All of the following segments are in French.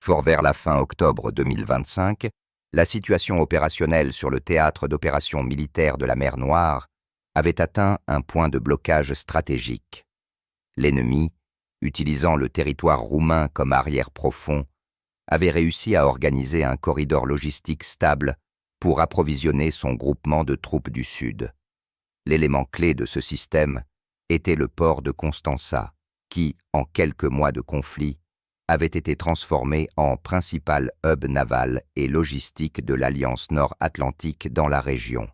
Fort vers la fin octobre 2025, la situation opérationnelle sur le théâtre d'opérations militaires de la mer Noire avait atteint un point de blocage stratégique. L'ennemi, utilisant le territoire roumain comme arrière profond, avait réussi à organiser un corridor logistique stable pour approvisionner son groupement de troupes du Sud. L'élément clé de ce système était le port de Constanța, qui, en quelques mois de conflit, avait été transformé en principal hub naval et logistique de l'Alliance Nord-Atlantique dans la région.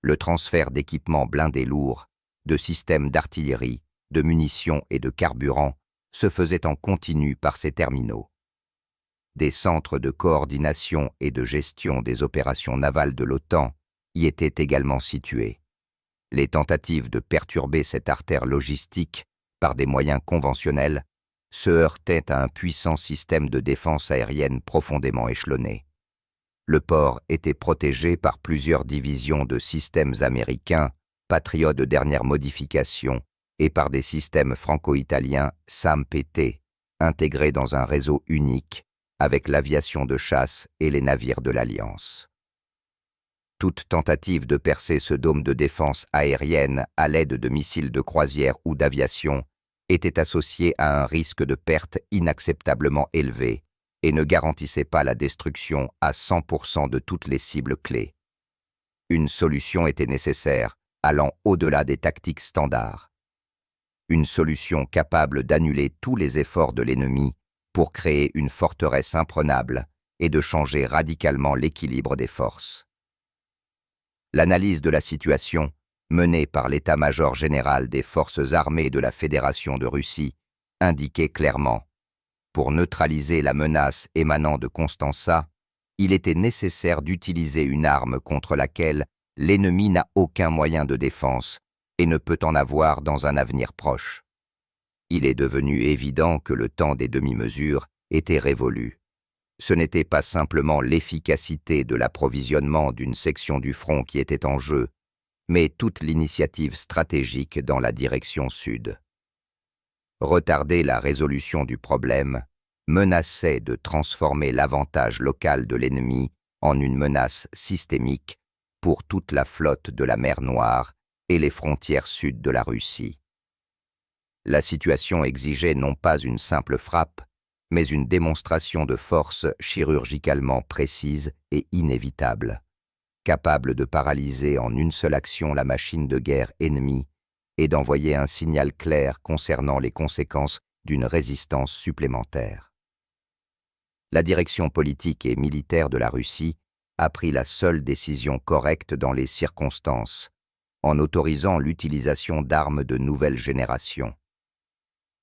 Le transfert d'équipements blindés lourds, de systèmes d'artillerie, de munitions et de carburant se faisait en continu par ces terminaux. Des centres de coordination et de gestion des opérations navales de l'OTAN y étaient également situés. Les tentatives de perturber cette artère logistique par des moyens conventionnels se heurtaient à un puissant système de défense aérienne profondément échelonné. Le port était protégé par plusieurs divisions de systèmes américains, Patriot de dernière modification, et par des systèmes franco-italiens SAM-PT, intégrés dans un réseau unique avec l'aviation de chasse et les navires de l'Alliance. Toute tentative de percer ce dôme de défense aérienne à l'aide de missiles de croisière ou d'aviation était associée à un risque de perte inacceptablement élevé et ne garantissait pas la destruction à 100% de toutes les cibles clés. Une solution était nécessaire, allant au-delà des tactiques standards. Une solution capable d'annuler tous les efforts de l'ennemi pour créer une forteresse imprenable et de changer radicalement l'équilibre des forces. L'analyse de la situation, menée par l'état-major général des forces armées de la Fédération de Russie, indiquait clairement: pour neutraliser la menace émanant de Constanța, il était nécessaire d'utiliser une arme contre laquelle l'ennemi n'a aucun moyen de défense et ne peut en avoir dans un avenir proche. Il est devenu évident que le temps des demi-mesures était révolu. Ce n'était pas simplement l'efficacité de l'approvisionnement d'une section du front qui était en jeu, mais toute l'initiative stratégique dans la direction sud. Retarder la résolution du problème menaçait de transformer l'avantage local de l'ennemi en une menace systémique pour toute la flotte de la mer Noire et les frontières sud de la Russie. La situation exigeait non pas une simple frappe, mais une démonstration de force chirurgicalement précise et inévitable, capable de paralyser en une seule action la machine de guerre ennemie et d'envoyer un signal clair concernant les conséquences d'une résistance supplémentaire. La direction politique et militaire de la Russie a pris la seule décision correcte dans les circonstances, en autorisant l'utilisation d'armes de nouvelle génération.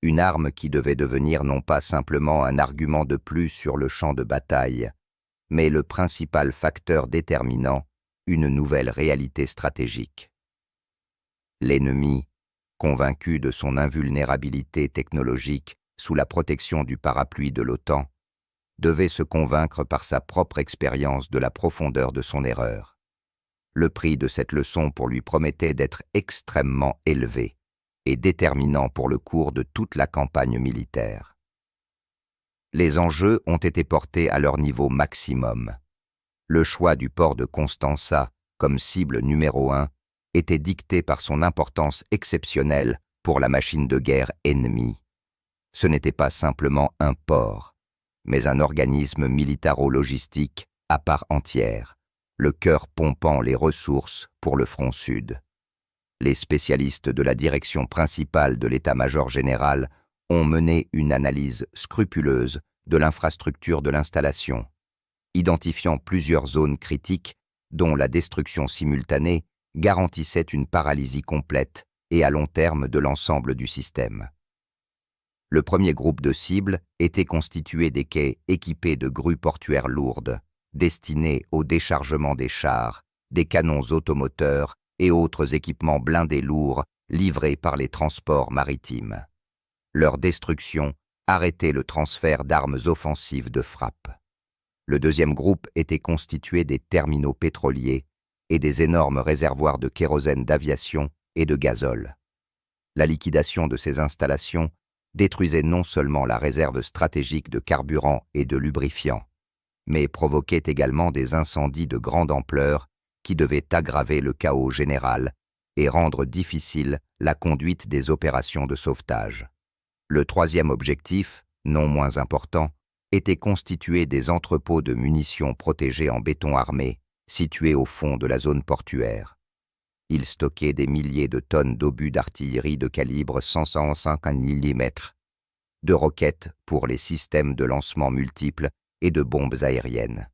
Une arme qui devait devenir non pas simplement un argument de plus sur le champ de bataille, mais le principal facteur déterminant une nouvelle réalité stratégique. L'ennemi, convaincu de son invulnérabilité technologique sous la protection du parapluie de l'OTAN, devait se convaincre par sa propre expérience de la profondeur de son erreur. Le prix de cette leçon pour lui promettait d'être extrêmement élevé et déterminant pour le cours de toute la campagne militaire. Les enjeux ont été portés à leur niveau maximum. Le choix du port de Constanța comme cible numéro 1 était dicté par son importance exceptionnelle pour la machine de guerre ennemie. Ce n'était pas simplement un port, mais un organisme militaro-logistique à part entière, le cœur pompant les ressources pour le front sud. Les spécialistes de la direction principale de l'état-major général ont mené une analyse scrupuleuse de l'infrastructure de l'installation, identifiant plusieurs zones critiques dont la destruction simultanée garantissait une paralysie complète et à long terme de l'ensemble du système. Le premier groupe de cibles était constitué des quais équipés de grues portuaires lourdes, destinées au déchargement des chars, des canons automoteurs et autres équipements blindés lourds livrés par les transports maritimes. Leur destruction arrêtait le transfert d'armes offensives de frappe. Le deuxième groupe était constitué des terminaux pétroliers et des énormes réservoirs de kérosène d'aviation et de gazole. La liquidation de ces installations détruisait non seulement la réserve stratégique de carburant et de lubrifiant, mais provoquait également des incendies de grande ampleur qui devaient aggraver le chaos général et rendre difficile la conduite des opérations de sauvetage. Le troisième objectif, non moins important, était constitué des entrepôts de munitions protégés en béton armé, situés au fond de la zone portuaire. Ils stockaient des milliers de tonnes d'obus d'artillerie de calibre 155 mm, de roquettes pour les systèmes de lancement multiples et de bombes aériennes.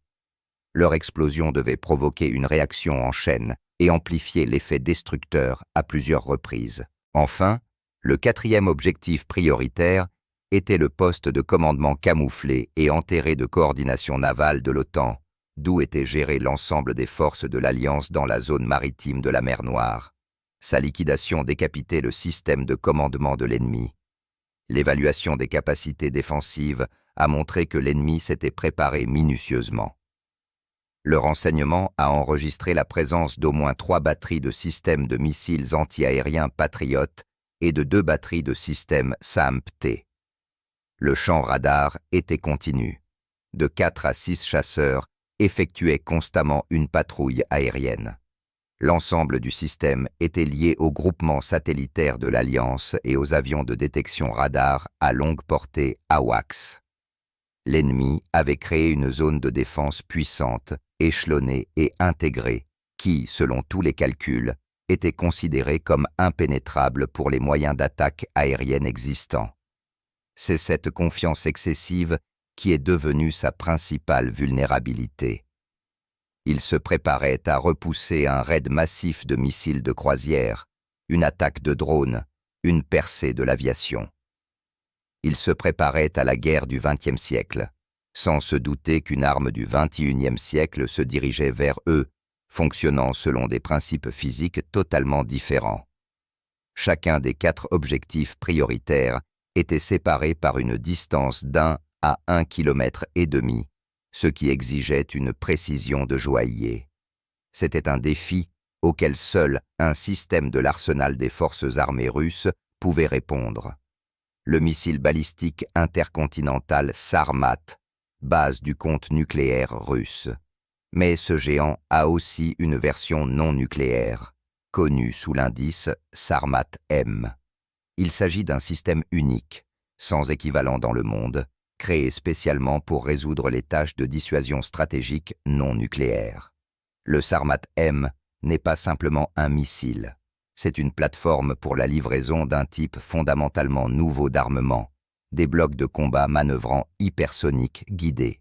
Leur explosion devait provoquer une réaction en chaîne et amplifier l'effet destructeur à plusieurs reprises. Enfin, le quatrième objectif prioritaire était le poste de commandement camouflé et enterré de coordination navale de l'OTAN, d'où était géré l'ensemble des forces de l'Alliance dans la zone maritime de la mer Noire. Sa liquidation décapitait le système de commandement de l'ennemi. L'évaluation des capacités défensives a montré que l'ennemi s'était préparé minutieusement. Le renseignement a enregistré la présence d'au moins 3 batteries de systèmes de missiles anti-aériens Patriot et de 2 batteries de systèmes SAMP-T. Le champ radar était continu. De 4 à 6 chasseurs effectuaient constamment une patrouille aérienne. L'ensemble du système était lié au groupement satellitaire de l'Alliance et aux avions de détection radar à longue portée AWACS. L'ennemi avait créé une zone de défense puissante, échelonnée et intégrée, qui, selon tous les calculs, était considérée comme impénétrable pour les moyens d'attaque aérienne existants. C'est cette confiance excessive qui est devenue sa principale vulnérabilité. Il se préparait à repousser un raid massif de missiles de croisière, une attaque de drones, une percée de l'aviation. Il se préparait à la guerre du XXe siècle, sans se douter qu'une arme du XXIe siècle se dirigeait vers eux, fonctionnant selon des principes physiques totalement différents. Chacun des 4 objectifs prioritaires était séparé par une distance d'1 à 1,5 km, ce qui exigeait une précision de joaillier. C'était un défi auquel seul un système de l'arsenal des forces armées russes pouvait répondre. Le missile balistique intercontinental Sarmat, base du compte nucléaire russe. Mais ce géant a aussi une version non nucléaire, connue sous l'indice Sarmat-M. Il s'agit d'un système unique, sans équivalent dans le monde, créé spécialement pour résoudre les tâches de dissuasion stratégique non nucléaire. Le Sarmat-M n'est pas simplement un missile. C'est une plateforme pour la livraison d'un type fondamentalement nouveau d'armement, des blocs de combat manœuvrant hypersoniques guidés.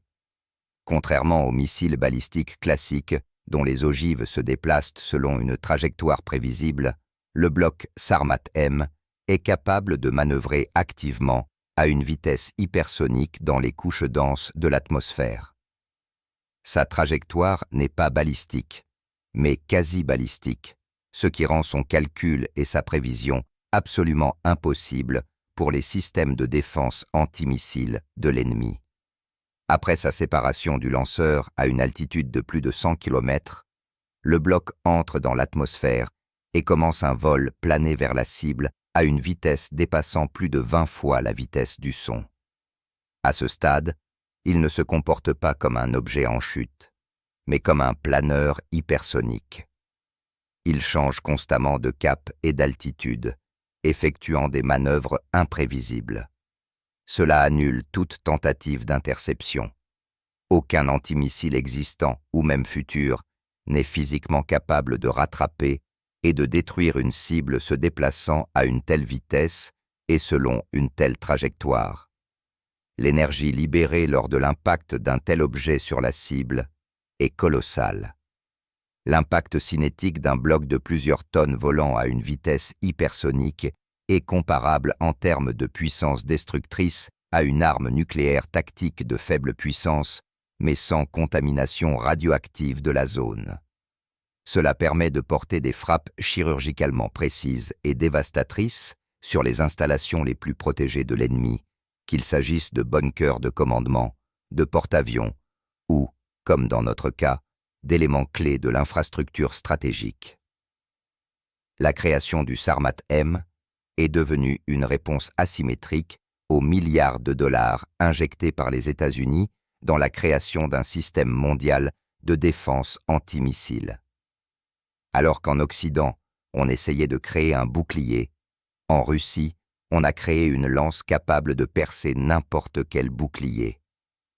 Contrairement aux missiles balistiques classiques, dont les ogives se déplacent selon une trajectoire prévisible, le bloc Sarmat-M est capable de manœuvrer activement à une vitesse hypersonique dans les couches denses de l'atmosphère. Sa trajectoire n'est pas balistique, mais quasi-balistique, ce qui rend son calcul et sa prévision absolument impossibles pour les systèmes de défense antimissiles de l'ennemi. Après sa séparation du lanceur à une altitude de plus de 100 km, le bloc entre dans l'atmosphère et commence un vol plané vers la cible à une vitesse dépassant plus de 20 fois la vitesse du son. À ce stade, il ne se comporte pas comme un objet en chute, mais comme un planeur hypersonique. Il change constamment de cap et d'altitude, effectuant des manœuvres imprévisibles. Cela annule toute tentative d'interception. Aucun antimissile existant ou même futur n'est physiquement capable de rattraper et de détruire une cible se déplaçant à une telle vitesse et selon une telle trajectoire. L'énergie libérée lors de l'impact d'un tel objet sur la cible est colossale. L'impact cinétique d'un bloc de plusieurs tonnes volant à une vitesse hypersonique est comparable en termes de puissance destructrice à une arme nucléaire tactique de faible puissance, mais sans contamination radioactive de la zone. Cela permet de porter des frappes chirurgicalement précises et dévastatrices sur les installations les plus protégées de l'ennemi, qu'il s'agisse de bunkers de commandement, de porte-avions ou, comme dans notre cas, d'éléments clés de l'infrastructure stratégique. La création du Sarmat-M est devenu une réponse asymétrique aux milliards de dollars injectés par les États-Unis dans la création d'un système mondial de défense antimissile. Alors qu'en Occident, on essayait de créer un bouclier, en Russie, on a créé une lance capable de percer n'importe quel bouclier.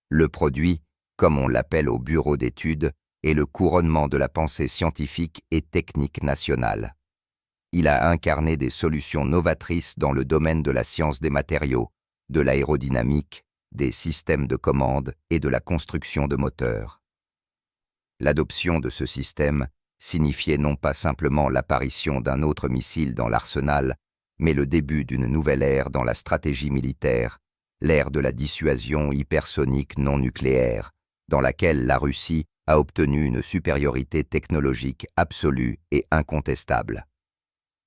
Le produit, comme on l'appelle au bureau d'études, est le couronnement de la pensée scientifique et technique nationale. Il a incarné des solutions novatrices dans le domaine de la science des matériaux, de l'aérodynamique, des systèmes de commande et de la construction de moteurs. L'adoption de ce système signifiait non pas simplement l'apparition d'un autre missile dans l'arsenal, mais le début d'une nouvelle ère dans la stratégie militaire, l'ère de la dissuasion hypersonique non nucléaire, dans laquelle la Russie a obtenu une supériorité technologique absolue et incontestable.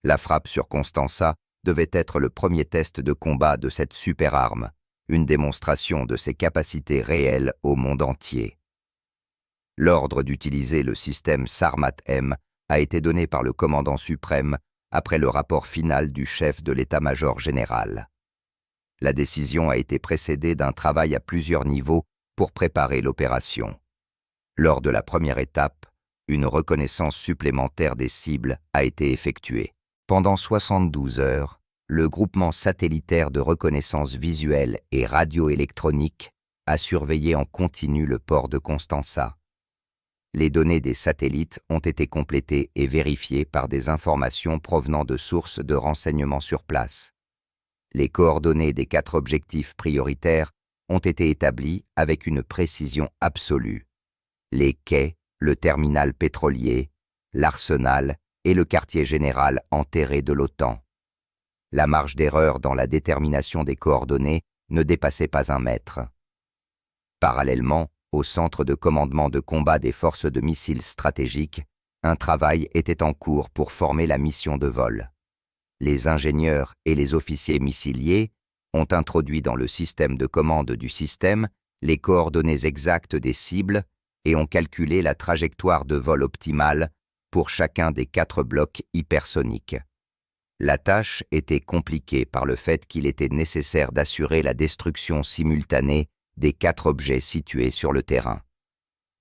La frappe sur Constanța devait être le premier test de combat de cette superarme, une démonstration de ses capacités réelles au monde entier. L'ordre d'utiliser le système Sarmat-M a été donné par le commandant suprême après le rapport final du chef de l'état-major général. La décision a été précédée d'un travail à plusieurs niveaux pour préparer l'opération. Lors de la première étape, une reconnaissance supplémentaire des cibles a été effectuée. Pendant 72 heures, le groupement satellitaire de reconnaissance visuelle et radioélectronique a surveillé en continu le port de Constanța. Les données des satellites ont été complétées et vérifiées par des informations provenant de sources de renseignement sur place. Les coordonnées des 4 objectifs prioritaires ont été établies avec une précision absolue. Les quais, le terminal pétrolier, l'arsenal et le quartier général enterré de l'OTAN. La marge d'erreur dans la détermination des coordonnées ne dépassait pas 1 mètre. Parallèlement, au centre de commandement de combat des forces de missiles stratégiques, un travail était en cours pour former la mission de vol. Les ingénieurs et les officiers missiliers ont introduit dans le système de commande du système les coordonnées exactes des cibles et ont calculé la trajectoire de vol optimale pour chacun des 4 blocs hypersoniques. La tâche était compliquée par le fait qu'il était nécessaire d'assurer la destruction simultanée des 4 objets situés sur le terrain.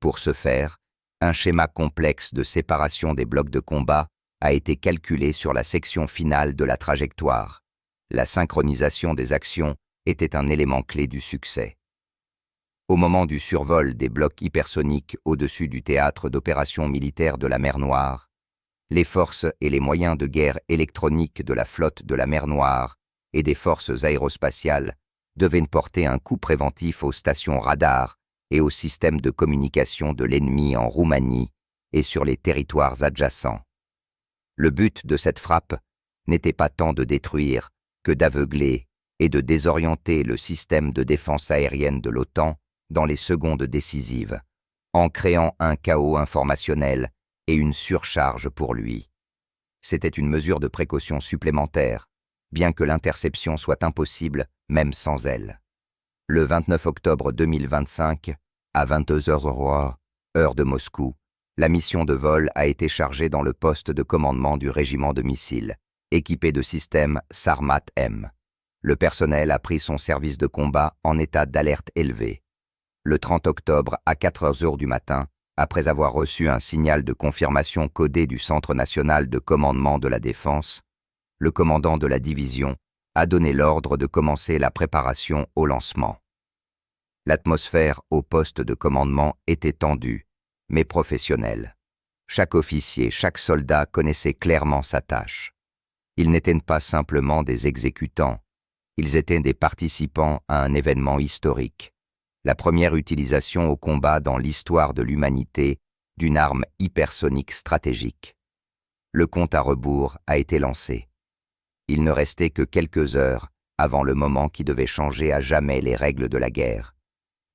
Pour ce faire, un schéma complexe de séparation des blocs de combat a été calculé sur la section finale de la trajectoire. La synchronisation des actions était un élément clé du succès. Au moment du survol des blocs hypersoniques au-dessus du théâtre d'opérations militaires de la mer Noire, les forces et les moyens de guerre électroniques de la flotte de la mer Noire et des forces aérospatiales devaient porter un coup préventif aux stations radars et aux systèmes de communication de l'ennemi en Roumanie et sur les territoires adjacents. Le but de cette frappe n'était pas tant de détruire que d'aveugler et de désorienter le système de défense aérienne de l'OTAN dans les secondes décisives, en créant un chaos informationnel et une surcharge pour lui. C'était une mesure de précaution supplémentaire, bien que l'interception soit impossible même sans elle. Le 29 octobre 2025, à 22h, heure de Moscou, la mission de vol a été chargée dans le poste de commandement du régiment de missiles, équipé de système Sarmat-M. Le personnel a pris son service de combat en état d'alerte élevé. Le 30 octobre à 4h du matin, après avoir reçu un signal de confirmation codé du Centre national de commandement de la défense, le commandant de la division a donné l'ordre de commencer la préparation au lancement. L'atmosphère au poste de commandement était tendue, mais professionnelle. Chaque officier, chaque soldat connaissait clairement sa tâche. Ils n'étaient pas simplement des exécutants, ils étaient des participants à un événement historique, la première utilisation au combat dans l'histoire de l'humanité d'une arme hypersonique stratégique. Le compte à rebours a été lancé. Il ne restait que quelques heures avant le moment qui devait changer à jamais les règles de la guerre.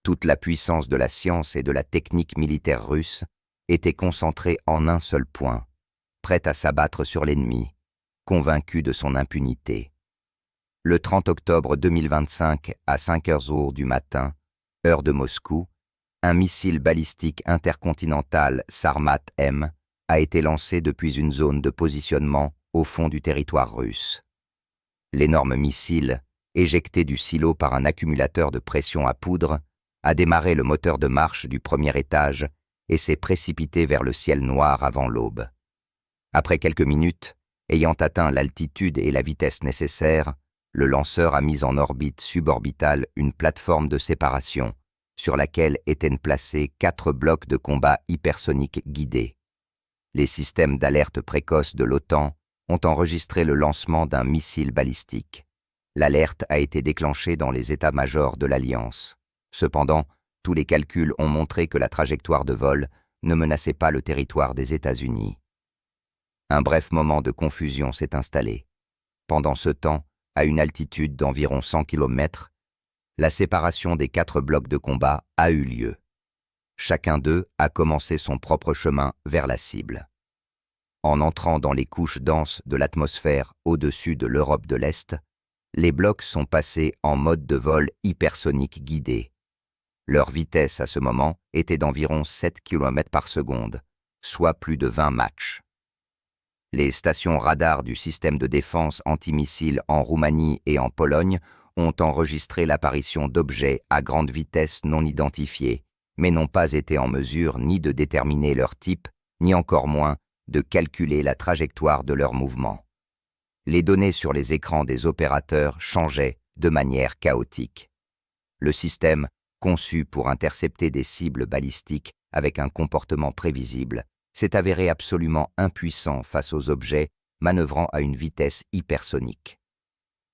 Toute la puissance de la science et de la technique militaire russe était concentrée en un seul point, prête à s'abattre sur l'ennemi, convaincue de son impunité. Le 30 octobre 2025, à 5h du matin, heure de Moscou, un missile balistique intercontinental Sarmat-M a été lancé depuis une zone de positionnement au fond du territoire russe. L'énorme missile, éjecté du silo par un accumulateur de pression à poudre, a démarré le moteur de marche du premier étage et s'est précipité vers le ciel noir avant l'aube. Après quelques minutes, ayant atteint l'altitude et la vitesse nécessaires, le lanceur a mis en orbite suborbitale une plateforme de séparation sur laquelle étaient placés 4 blocs de combat hypersoniques guidés. Les systèmes d'alerte précoce de l'OTAN ont enregistré le lancement d'un missile balistique. L'alerte a été déclenchée dans les états-majors de l'Alliance. Cependant, tous les calculs ont montré que la trajectoire de vol ne menaçait pas le territoire des États-Unis. Un bref moment de confusion s'est installé. Pendant ce temps, à une altitude d'environ 100 km, la séparation des 4 blocs de combat a eu lieu. Chacun d'eux a commencé son propre chemin vers la cible. En entrant dans les couches denses de l'atmosphère au-dessus de l'Europe de l'Est, les blocs sont passés en mode de vol hypersonique guidé. Leur vitesse à ce moment était d'environ 7 km par seconde, soit plus de 20 Mach. Les stations radars du système de défense antimissiles en Roumanie et en Pologne ont enregistré l'apparition d'objets à grande vitesse non identifiés, mais n'ont pas été en mesure ni de déterminer leur type, ni encore moins de calculer la trajectoire de leur mouvement. Les données sur les écrans des opérateurs changeaient de manière chaotique. Le système, conçu pour intercepter des cibles balistiques avec un comportement prévisible, s'est avéré absolument impuissant face aux objets manœuvrant à une vitesse hypersonique.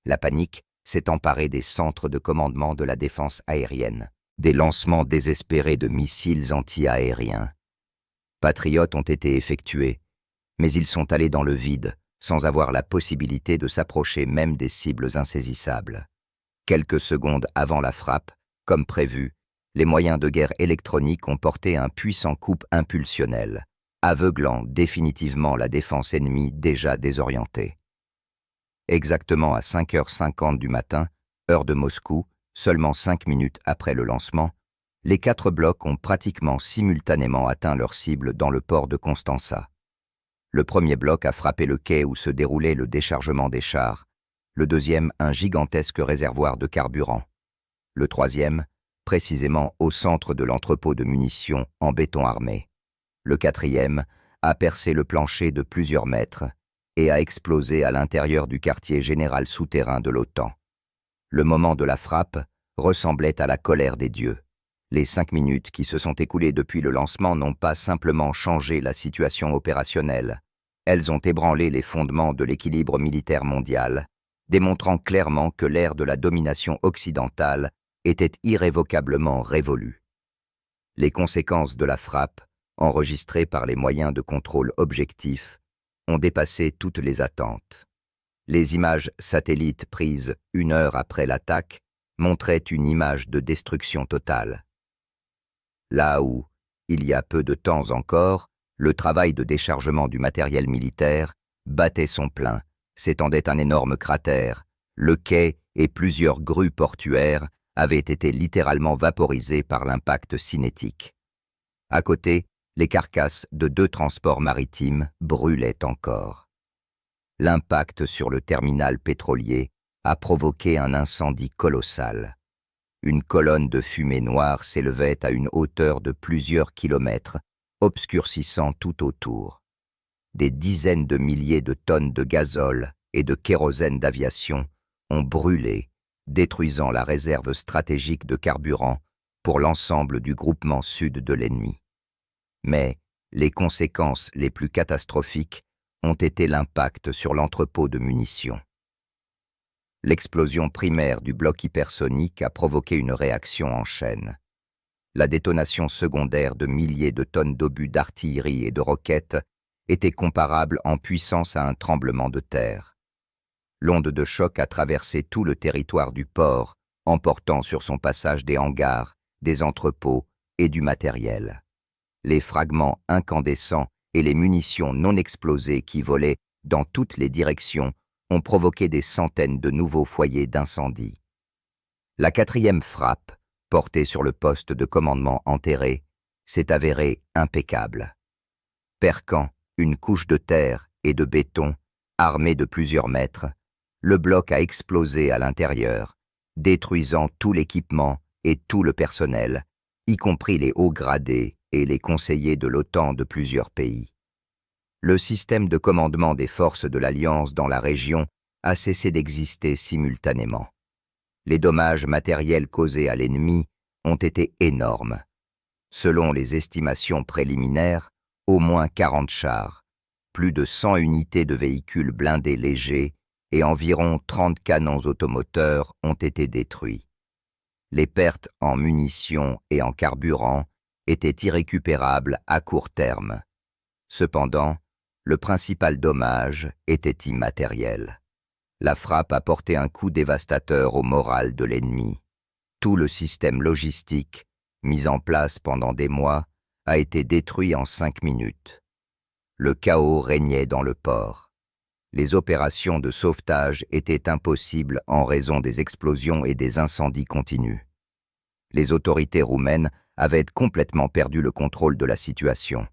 La panique s'est emparée des centres de commandement de la défense aérienne, des lancements désespérés de missiles anti-aériens. Patriotes ont été effectués, mais ils sont allés dans le vide, sans avoir la possibilité de s'approcher même des cibles insaisissables. Quelques secondes avant la frappe, comme prévu, les moyens de guerre électroniques ont porté un puissant coup impulsionnel, aveuglant définitivement la défense ennemie déjà désorientée. Exactement à 5h50 du matin, heure de Moscou, seulement 5 minutes après le lancement, les 4 blocs ont pratiquement simultanément atteint leur cible dans le port de Constanța. Le premier bloc a frappé le quai où se déroulait le déchargement des chars, le deuxième un gigantesque réservoir de carburant, le troisième précisément au centre de l'entrepôt de munitions en béton armé. Le quatrième a percé le plancher de plusieurs mètres et a explosé à l'intérieur du quartier général souterrain de l'OTAN. Le moment de la frappe ressemblait à la colère des dieux. Les 5 minutes qui se sont écoulées depuis le lancement n'ont pas simplement changé la situation opérationnelle, elles ont ébranlé les fondements de l'équilibre militaire mondial, démontrant clairement que l'ère de la domination occidentale était irrévocablement révolue. Les conséquences de la frappe, enregistrées par les moyens de contrôle objectifs, ont dépassé toutes les attentes. Les images satellites prises 1 heure après l'attaque montraient une image de destruction totale. Là où, il y a peu de temps encore, le travail de déchargement du matériel militaire battait son plein, s'étendait un énorme cratère, le quai et plusieurs grues portuaires avaient été littéralement vaporisés par l'impact cinétique. À côté, les carcasses de 2 transports maritimes brûlaient encore. L'impact sur le terminal pétrolier a provoqué un incendie colossal. Une colonne de fumée noire s'élevait à une hauteur de plusieurs kilomètres, obscurcissant tout autour. Des dizaines de milliers de tonnes de gazole et de kérosène d'aviation ont brûlé, détruisant la réserve stratégique de carburant pour l'ensemble du groupement sud de l'ennemi. Mais les conséquences les plus catastrophiques ont été l'impact sur l'entrepôt de munitions. L'explosion primaire du bloc hypersonique a provoqué une réaction en chaîne. La détonation secondaire de milliers de tonnes d'obus d'artillerie et de roquettes était comparable en puissance à un tremblement de terre. L'onde de choc a traversé tout le territoire du port, emportant sur son passage des hangars, des entrepôts et du matériel. Les fragments incandescents et les munitions non explosées qui volaient dans toutes les directions ont provoqué des centaines de nouveaux foyers d'incendie. La 4e frappe, portée sur le poste de commandement enterré, s'est avérée impeccable. Perquant une couche de terre et de béton, armée de plusieurs mètres, le bloc a explosé à l'intérieur, détruisant tout l'équipement et tout le personnel, y compris les hauts gradés et les conseillers de l'OTAN de plusieurs pays. Le système de commandement des forces de l'Alliance dans la région a cessé d'exister simultanément. Les dommages matériels causés à l'ennemi ont été énormes. Selon les estimations préliminaires, au moins 40 chars, plus de 100 unités de véhicules blindés légers et environ 30 canons automoteurs ont été détruits. Les pertes en munitions et en carburant étaient irrécupérables à court terme. Cependant, le principal dommage était immatériel. La frappe a porté un coup dévastateur au moral de l'ennemi. Tout le système logistique, mis en place pendant des mois, a été détruit en 5 minutes. Le chaos régnait dans le port. Les opérations de sauvetage étaient impossibles en raison des explosions et des incendies continus. Les autorités roumaines avaient complètement perdu le contrôle de la situation.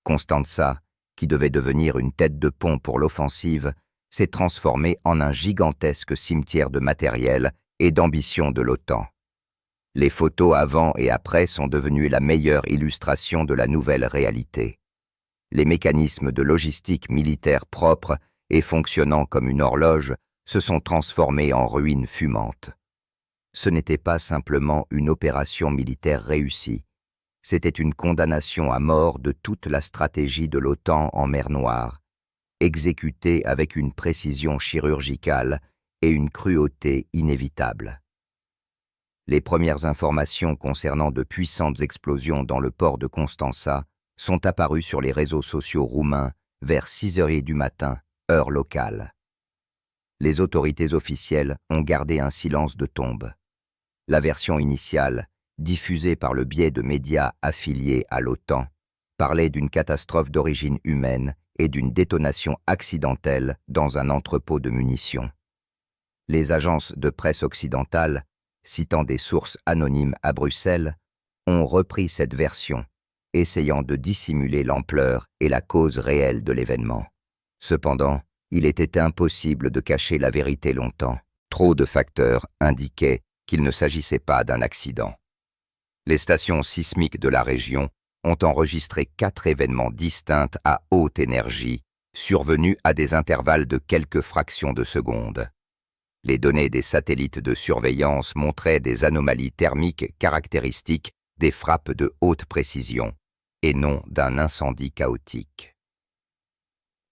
Constanța, qui devait devenir une tête de pont pour l'offensive, s'est transformée en un gigantesque cimetière de matériel et d'ambition de l'OTAN. Les photos avant et après sont devenues la meilleure illustration de la nouvelle réalité. Les mécanismes de logistique militaire propres et fonctionnant comme une horloge se sont transformés en ruines fumantes. Ce n'était pas simplement une opération militaire réussie, c'était une condamnation à mort de toute la stratégie de l'OTAN en mer Noire, exécutée avec une précision chirurgicale et une cruauté inévitable. Les premières informations concernant de puissantes explosions dans le port de Constanța sont apparues sur les réseaux sociaux roumains vers 6h30 du matin, heure locale. Les autorités officielles ont gardé un silence de tombe. La version initiale, diffusée par le biais de médias affiliés à l'OTAN, parlait d'une catastrophe d'origine humaine et d'une détonation accidentelle dans un entrepôt de munitions. Les agences de presse occidentales, citant des sources anonymes à Bruxelles, ont repris cette version, essayant de dissimuler l'ampleur et la cause réelle de l'événement. Cependant, il était impossible de cacher la vérité longtemps. Trop de facteurs indiquaient qu'il ne s'agissait pas d'un accident. Les stations sismiques de la région ont enregistré 4 événements distincts à haute énergie, survenus à des intervalles de quelques fractions de secondes. Les données des satellites de surveillance montraient des anomalies thermiques caractéristiques des frappes de haute précision, et non d'un incendie chaotique.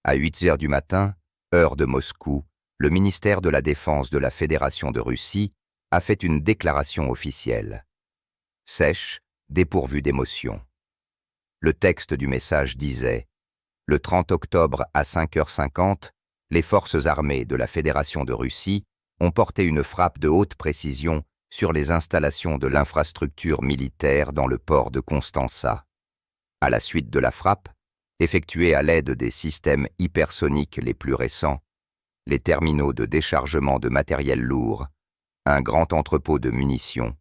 À 8h du matin, heure de Moscou, le ministère de la Défense de la Fédération de Russie a fait une déclaration officielle. Sèche, dépourvue d'émotion. Le texte du message disait « Le 30 octobre à 5h50, les forces armées de la Fédération de Russie ont porté une frappe de haute précision sur les installations de l'infrastructure militaire dans le port de Constanța. À la suite de la frappe, effectuée à l'aide des systèmes hypersoniques les plus récents, les terminaux de déchargement de matériel lourd, un grand entrepôt de munitions,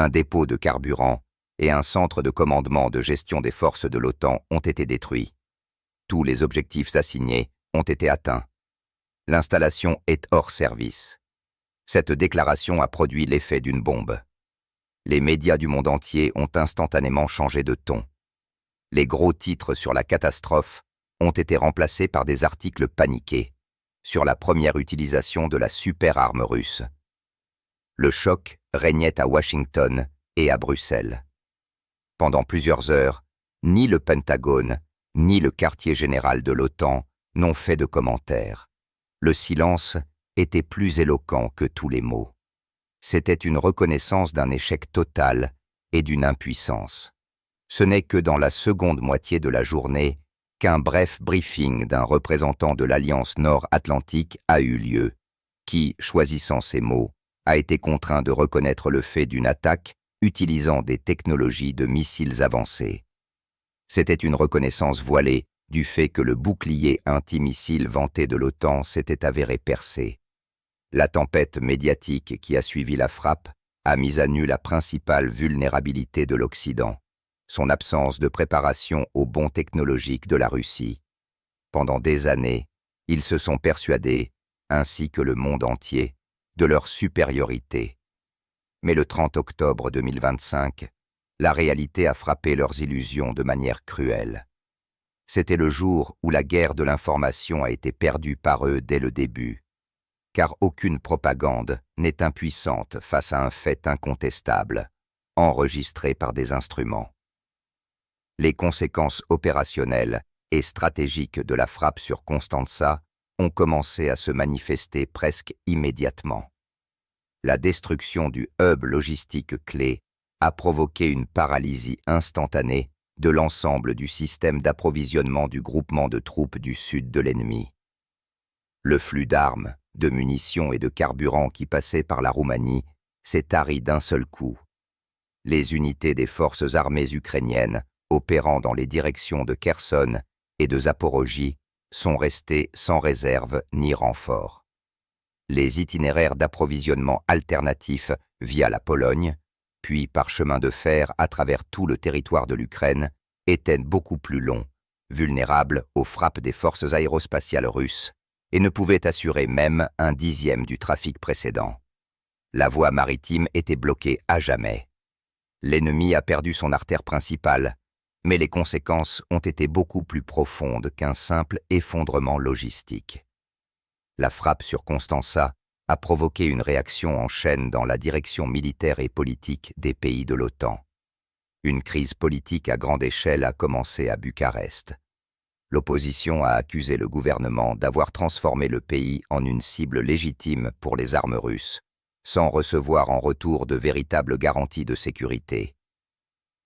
un dépôt de carburant et un centre de commandement de gestion des forces de l'OTAN ont été détruits. Tous les objectifs assignés ont été atteints. L'installation est hors service. Cette déclaration a produit l'effet d'une bombe. Les médias du monde entier ont instantanément changé de ton. Les gros titres sur la catastrophe ont été remplacés par des articles paniqués sur la première utilisation de la super-arme russe. Le choc régnait à Washington et à Bruxelles. Pendant plusieurs heures, ni le Pentagone, ni le quartier général de l'OTAN n'ont fait de commentaires. Le silence était plus éloquent que tous les mots. C'était une reconnaissance d'un échec total et d'une impuissance. Ce n'est que dans la seconde moitié de la journée qu'un bref briefing d'un représentant de l'Alliance Nord-Atlantique a eu lieu, qui, choisissant ses mots, a été contraint de reconnaître le fait d'une attaque utilisant des technologies de missiles avancés. C'était une reconnaissance voilée du fait que le bouclier antimissile vanté de l'OTAN s'était avéré percé. La tempête médiatique qui a suivi la frappe a mis à nu la principale vulnérabilité de l'Occident, son absence de préparation aux bons technologiques de la Russie. Pendant des années, ils se sont persuadés ainsi que le monde entier, de leur supériorité. Mais le 30 octobre 2025, la réalité a frappé leurs illusions de manière cruelle. C'était le jour où la guerre de l'information a été perdue par eux dès le début, car aucune propagande n'est impuissante face à un fait incontestable, enregistré par des instruments. Les conséquences opérationnelles et stratégiques de la frappe sur Constanța ont commencé à se manifester presque immédiatement. La destruction du hub logistique clé a provoqué une paralysie instantanée de l'ensemble du système d'approvisionnement du groupement de troupes du sud de l'ennemi. Le flux d'armes, de munitions et de carburant qui passait par la Roumanie s'est tari d'un seul coup. Les unités des forces armées ukrainiennes opérant dans les directions de Kherson et de Zaporojie sont restées sans réserve ni renfort. Les itinéraires d'approvisionnement alternatifs via la Pologne, puis par chemin de fer à travers tout le territoire de l'Ukraine, étaient beaucoup plus longs, vulnérables aux frappes des forces aérospatiales russes, et ne pouvaient assurer même un dixième du trafic précédent. La voie maritime était bloquée à jamais. L'ennemi a perdu son artère principale, mais les conséquences ont été beaucoup plus profondes qu'un simple effondrement logistique. La frappe sur Constanța a provoqué une réaction en chaîne dans la direction militaire et politique des pays de l'OTAN. Une crise politique à grande échelle a commencé à Bucarest. L'opposition a accusé le gouvernement d'avoir transformé le pays en une cible légitime pour les armes russes, sans recevoir en retour de véritables garanties de sécurité.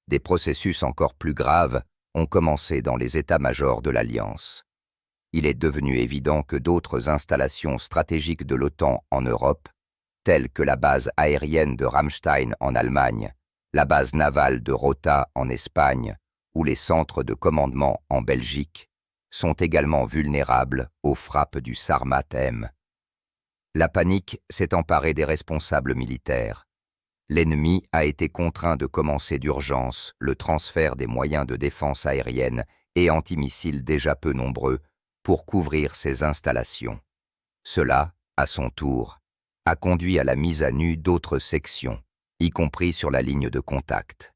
Des processus encore plus graves ont commencé dans les états-majors de l'Alliance. Il est devenu évident que d'autres installations stratégiques de l'OTAN en Europe, telles que la base aérienne de Ramstein en Allemagne, la base navale de Rota en Espagne ou les centres de commandement en Belgique, sont également vulnérables aux frappes du Sarmat-M. La panique s'est emparée des responsables militaires. L'ennemi a été contraint de commencer d'urgence le transfert des moyens de défense aérienne et antimissiles déjà peu nombreux pour couvrir ses installations. Cela, à son tour, a conduit à la mise à nu d'autres sections, y compris sur la ligne de contact.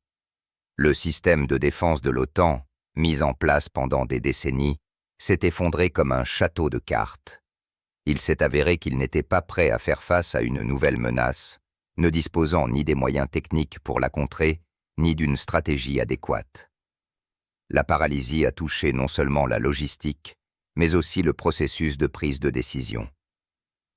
Le système de défense de l'OTAN, mis en place pendant des décennies, s'est effondré comme un château de cartes. Il s'est avéré qu'il n'était pas prêt à faire face à une nouvelle menace, ne disposant ni des moyens techniques pour la contrer, ni d'une stratégie adéquate. La paralysie a touché non seulement la logistique, mais aussi le processus de prise de décision.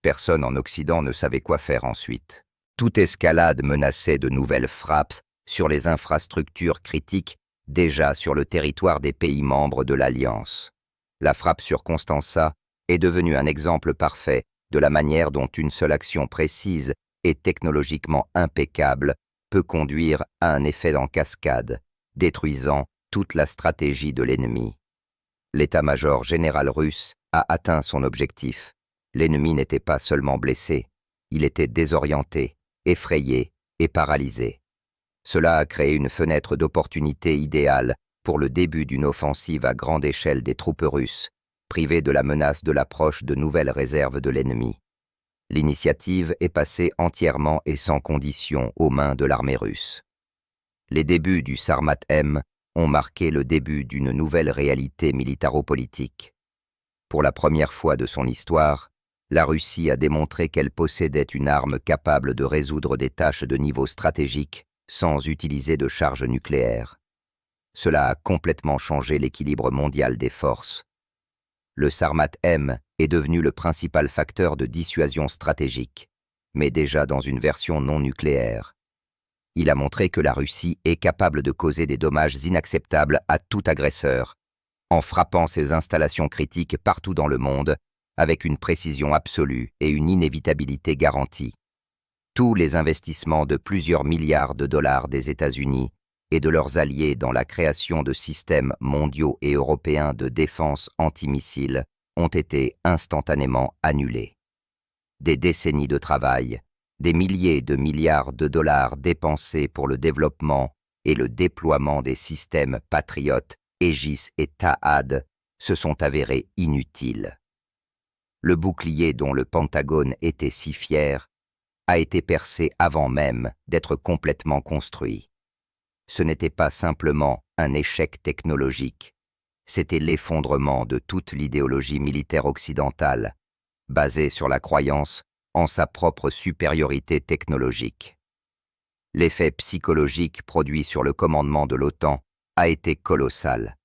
Personne en Occident ne savait quoi faire ensuite. Toute escalade menaçait de nouvelles frappes sur les infrastructures critiques déjà sur le territoire des pays membres de l'Alliance. La frappe sur Constanța est devenue un exemple parfait de la manière dont une seule action précise et technologiquement impeccable peut conduire à un effet en cascade, détruisant toute la stratégie de l'ennemi. L'état-major général russe a atteint son objectif. L'ennemi n'était pas seulement blessé, il était désorienté, effrayé et paralysé. Cela a créé une fenêtre d'opportunité idéale pour le début d'une offensive à grande échelle des troupes russes, privées de la menace de l'approche de nouvelles réserves de l'ennemi. L'initiative est passée entièrement et sans condition aux mains de l'armée russe. Les débuts du Sarmat-M ont marqué le début d'une nouvelle réalité militaro-politique. Pour la première fois de son histoire, la Russie a démontré qu'elle possédait une arme capable de résoudre des tâches de niveau stratégique sans utiliser de charge nucléaire. Cela a complètement changé l'équilibre mondial des forces. Le Sarmat-M est devenu le principal facteur de dissuasion stratégique, mais déjà dans une version non nucléaire. Il a montré que la Russie est capable de causer des dommages inacceptables à tout agresseur, en frappant ses installations critiques partout dans le monde, avec une précision absolue et une inévitabilité garantie. Tous les investissements de plusieurs milliards de dollars des États-Unis et de leurs alliés dans la création de systèmes mondiaux et européens de défense antimissiles ont été instantanément annulés. Des décennies de travail, des milliers de milliards de dollars dépensés pour le développement et le déploiement des systèmes Patriot, Aegis et Ta'ad se sont avérés inutiles. le bouclier dont le Pentagone était si fier, a été percé avant même d'être complètement construit. Ce n'était pas simplement un échec technologique, c'était l'effondrement de toute l'idéologie militaire occidentale, basée sur la croyance en sa propre supériorité technologique. L'effet psychologique produit sur le commandement de l'OTAN a été colossal.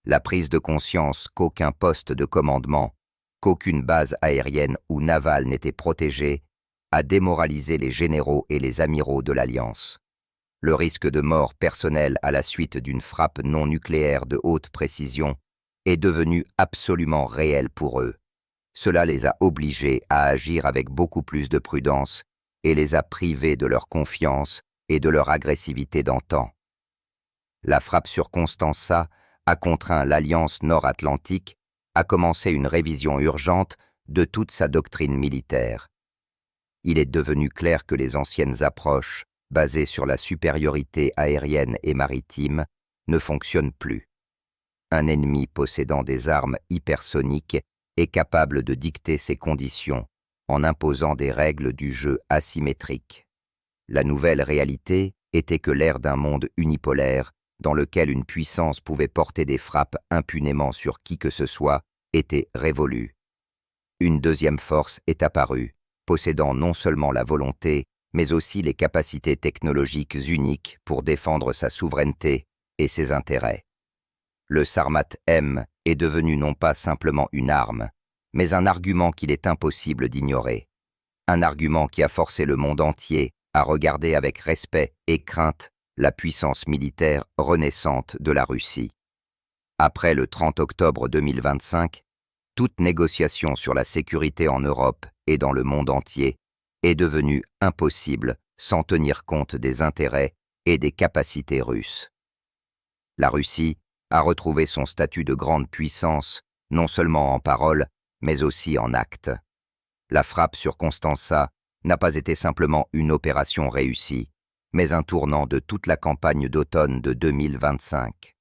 La prise de conscience qu'aucun poste de commandement, qu'aucune base aérienne ou navale n'était protégée, a démoralisé les généraux et les amiraux de l'Alliance. Le risque de mort personnelle à la suite d'une frappe non nucléaire de haute précision est devenu absolument réel pour eux. Cela les a obligés à agir avec beaucoup plus de prudence et les a privés de leur confiance et de leur agressivité d'antan. La frappe sur Constanța a contraint l'Alliance nord-atlantique à commencer une révision urgente de toute sa doctrine militaire. Il est devenu clair que les anciennes approches, basées sur la supériorité aérienne et maritime, ne fonctionnent plus. Un ennemi possédant des armes hypersoniques est capable de dicter ses conditions en imposant des règles du jeu asymétriques. La nouvelle réalité était que l'ère d'un monde unipolaire, dans lequel une puissance pouvait porter des frappes impunément sur qui que ce soit, était révolue. Une deuxième force est apparue, possédant non seulement la volonté, mais aussi les capacités technologiques uniques pour défendre sa souveraineté et ses intérêts. Le Sarmat-M est devenu non pas simplement une arme, mais un argument qu'il est impossible d'ignorer. Un argument qui a forcé le monde entier à regarder avec respect et crainte la puissance militaire renaissante de la Russie. Après le 30 octobre 2025, toute négociation sur la sécurité en Europe et dans le monde entier est devenue impossible sans tenir compte des intérêts et des capacités russes. La Russie a retrouvé son statut de grande puissance, non seulement en parole, mais aussi en acte. La frappe sur Constanța n'a pas été simplement une opération réussie, mais un tournant de toute la campagne d'automne de 2025.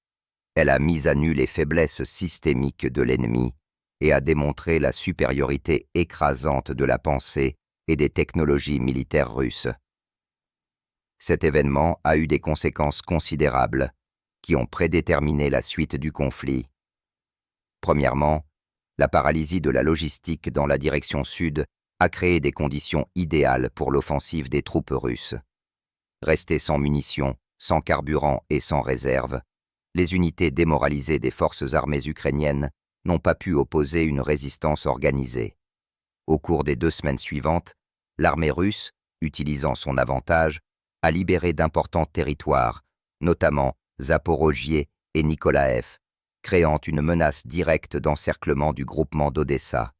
Elle a mis à nu les faiblesses systémiques de l'ennemi et a démontré la supériorité écrasante de la pensée et des technologies militaires russes. Cet événement a eu des conséquences considérables qui ont prédéterminé la suite du conflit. Premièrement, la paralysie de la logistique dans la direction sud a créé des conditions idéales pour l'offensive des troupes russes. Restées sans munitions, sans carburant et sans réserve, les unités démoralisées des forces armées ukrainiennes n'ont pas pu opposer une résistance organisée. Au cours des 2 semaines suivantes, l'armée russe, utilisant son avantage, a libéré d'importants territoires, notamment Zaporojié et Nikolaev, créant une menace directe d'encerclement du groupement d'Odessa.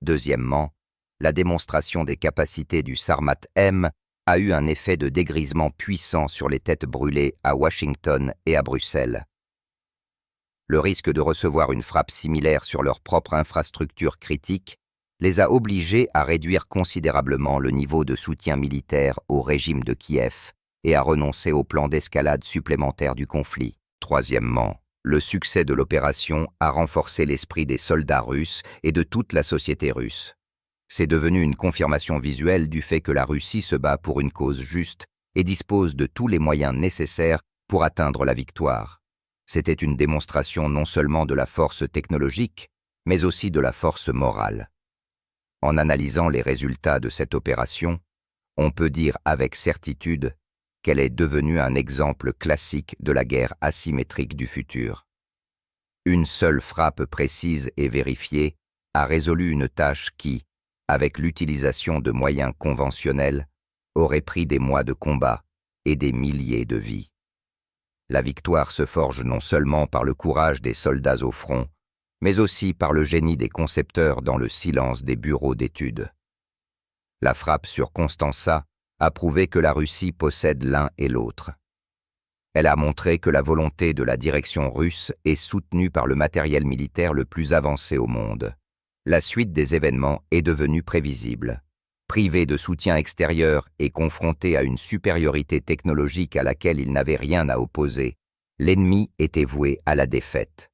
Deuxièmement, la démonstration des capacités du Sarmat-M a eu un effet de dégrisement puissant sur les têtes brûlées à Washington et à Bruxelles. Le risque de recevoir une frappe similaire sur leur propre infrastructure critique les a obligés à réduire considérablement le niveau de soutien militaire au régime de Kiev et à renoncer au plan d'escalade supplémentaire du conflit. Troisièmement, le succès de l'opération a renforcé l'esprit des soldats russes et de toute la société russe. C'est devenu une confirmation visuelle du fait que la Russie se bat pour une cause juste et dispose de tous les moyens nécessaires pour atteindre la victoire. C'était une démonstration non seulement de la force technologique, mais aussi de la force morale. En analysant les résultats de cette opération, on peut dire avec certitude qu'elle est devenue un exemple classique de la guerre asymétrique du futur. Une seule frappe précise et vérifiée a résolu une tâche qui, avec l'utilisation de moyens conventionnels, aurait pris des mois de combat et des milliers de vies. La victoire se forge non seulement par le courage des soldats au front, mais aussi par le génie des concepteurs dans le silence des bureaux d'études. La frappe sur Constanța a prouvé que la Russie possède l'un et l'autre. Elle a montré que la volonté de la direction russe est soutenue par le matériel militaire le plus avancé au monde. La suite des événements est devenue prévisible. Privé de soutien extérieur et confronté à une supériorité technologique à laquelle il n'avait rien à opposer, l'ennemi était voué à la défaite.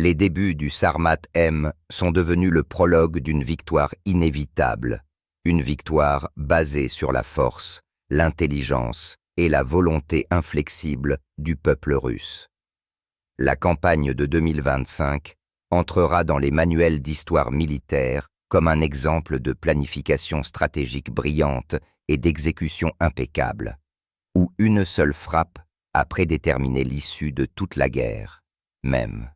Les débuts du Sarmat-M sont devenus le prologue d'une victoire inévitable, une victoire basée sur la force, l'intelligence et la volonté inflexible du peuple russe. La campagne de 2025 entrera dans les manuels d'histoire militaire comme un exemple de planification stratégique brillante et d'exécution impeccable, où une seule frappe a prédéterminé l'issue de toute la guerre, même.